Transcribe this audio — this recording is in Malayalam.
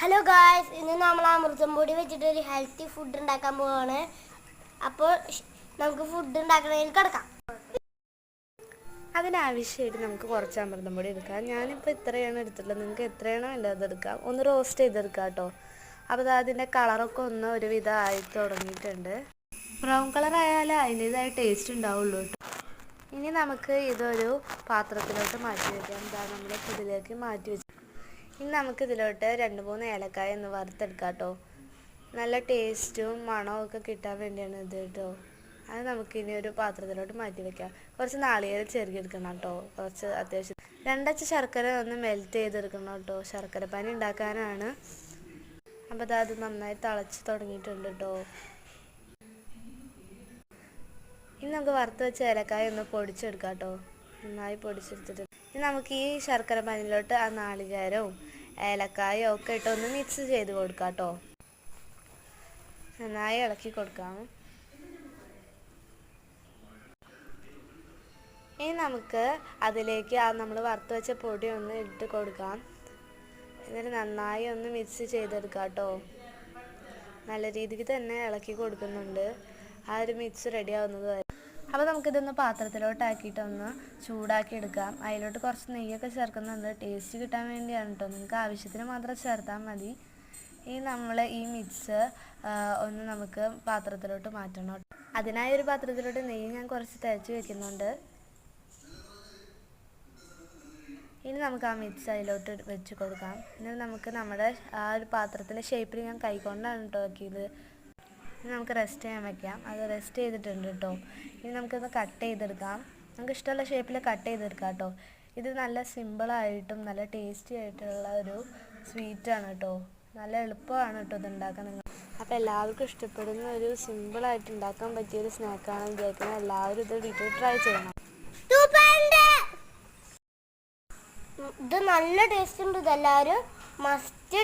ഹലോ ഗായ്സ്, ഇന്ന് നമ്മൾ അമൃതം പൊടി വെച്ചിട്ട് ഒരു ഹെൽത്തി ഫുഡ് ഉണ്ടാക്കാൻ പോവാണ്. അപ്പോൾ നമുക്ക് ഫുഡ് ഉണ്ടാക്കണതിൽ കിടക്കാം. അതിനാവശ്യമായിട്ട് നമുക്ക് കുറച്ച് അമൃതം പൊടി എടുക്കാം. ഞാനിപ്പോൾ ഇത്രയാണ് എടുത്തിട്ടുള്ളത്. നിങ്ങൾക്ക് എത്രയാണോ വേണ്ടത് അതെടുക്കാം. ഒന്ന് റോസ്റ്റ് ചെയ്തെടുക്കാം കേട്ടോ. അപ്പോൾ അതിൻ്റെ കളറൊക്കെ ഒന്ന് ഒരുവിധം ആയി തുടങ്ങിയിട്ടുണ്ട്. ബ്രൗൺ കളർ ആയാലേ അതിൻ്റേതായ ടേസ്റ്റ് ഉണ്ടാവുള്ളൂ കേട്ടോ. ഇനി നമുക്ക് ഇതൊരു പാത്രത്തിലോട്ട് മാറ്റി വയ്ക്കാം. നമ്മൾ ഇതിലേക്ക് മാറ്റി വെച്ചു. ഇനി നമുക്കിതിലോട്ട് 2-3 ഏലക്കായ ഒന്ന് വറുത്തെടുക്കാം കേട്ടോ. നല്ല ടേസ്റ്റും മണവും ഒക്കെ കിട്ടാൻ വേണ്ടിയാണ് ഇത് കേട്ടോ. അത് നമുക്കിനി ഒരു പാത്രത്തിലോട്ട് മാറ്റി വെക്കാം. കുറച്ച് നാളികേരം ചെറുകിയെടുക്കണം കേട്ടോ. കുറച്ച് അത്യാവശ്യം 2 അച്ച് ശർക്കര ഒന്ന് മെൽറ്റ് ചെയ്തെടുക്കണം കേട്ടോ. ശർക്കര പാനി ഉണ്ടാക്കാനാണ്. അപ്പോൾ അത് നന്നായി തിളച്ച് തുടങ്ങിയിട്ടുണ്ട് കേട്ടോ. ഇനി നമുക്ക് വറുത്ത് വെച്ച ഏലക്കായ ഒന്ന് പൊടിച്ചെടുക്കാം കേട്ടോ. നന്നായി പൊടിച്ചെടുത്തിട്ട് ഇനി നമുക്ക് ഈ ശർക്കര പാനിലോട്ട് ആ നാളികേരവും ഏലക്കായും ഒക്കെ ഇട്ട് ഒന്ന് മിക്സ് ചെയ്ത് കൊടുക്കാം കേട്ടോ. നന്നായി ഇളക്കി കൊടുക്കാം. ഇനി നമുക്ക് അതിലേക്ക് നമ്മൾ വറുത്ത് വെച്ച പൊടി ഒന്ന് ഇട്ട് കൊടുക്കാം. എന്നിട്ട് നന്നായി ഒന്ന് മിക്സ് ചെയ്തെടുക്കാം കേട്ടോ. നല്ല രീതിക്ക് തന്നെ ഇളക്കി കൊടുക്കുന്നുണ്ട്. ആ ഒരു മിക്സ് റെഡി ആവുന്നത് വരെ. അപ്പോൾ നമുക്കിതൊന്ന് പാത്രത്തിലോട്ടാക്കിയിട്ടൊന്ന് ചൂടാക്കി എടുക്കാം. അതിലോട്ട് കുറച്ച് നെയ്യൊക്കെ ചേർക്കുന്നുണ്ട്. ടേസ്റ്റ് കിട്ടാൻ വേണ്ടിയാണ് കേട്ടോ. നിങ്ങൾക്ക് ആവശ്യത്തിന് മാത്രം ചേർത്താൽ മതി. ഇനി നമ്മൾ ഈ മിക്സ് ഒന്ന് നമുക്ക് പാത്രത്തിലോട്ട് മാറ്റണം. അതിനായി ഒരു പാത്രത്തിലോട്ട് നെയ്യ് ഞാൻ കുറച്ച് തേച്ച് വെക്കുന്നുണ്ട്. ഇനി നമുക്ക് ആ മിക്സ് അതിലോട്ട് വെച്ച് കൊടുക്കാം. എന്നിട്ട് നമുക്ക് നമ്മുടെ ആ ഒരു പാത്രത്തിലെ ഷേപ്പിൽ ഞാൻ കൈകൊണ്ടാണ് കേട്ടോ ആക്കിയത്. ഇനി നമുക്ക് റെസ്റ്റ് ചെയ്യാൻ വയ്ക്കാം. അത് റെസ്റ്റ് ചെയ്തിട്ടുണ്ട് കേട്ടോ. ഇനി നമുക്കൊന്ന് കട്ട് ചെയ്തെടുക്കാം. നമുക്ക് ഇഷ്ടമുള്ള ഷേപ്പിൽ കട്ട് ചെയ്തെടുക്കാം കേട്ടോ. ഇത് നല്ല സിമ്പിളായിട്ടും നല്ല ടേസ്റ്റി ആയിട്ടുള്ള ഒരു സ്വീറ്റാണ് കേട്ടോ. നല്ല എളുപ്പമാണ് കേട്ടോ ഇത് ഉണ്ടാക്കാൻ. അപ്പോൾ എല്ലാവർക്കും ഇഷ്ടപ്പെടുന്ന ഒരു സിമ്പിളായിട്ട് ഉണ്ടാക്കാൻ പറ്റിയൊരു സ്നാക്കാണ് വിചാരിക്കുന്നത്. എല്ലാവരും ഇത് വീട്ടിൽ ട്രൈ ചെയ്യണം. ഇത് നല്ല ടേസ്റ്റ് ഉണ്ട്. ഇതെല്ലാവരും മസ്റ്റ്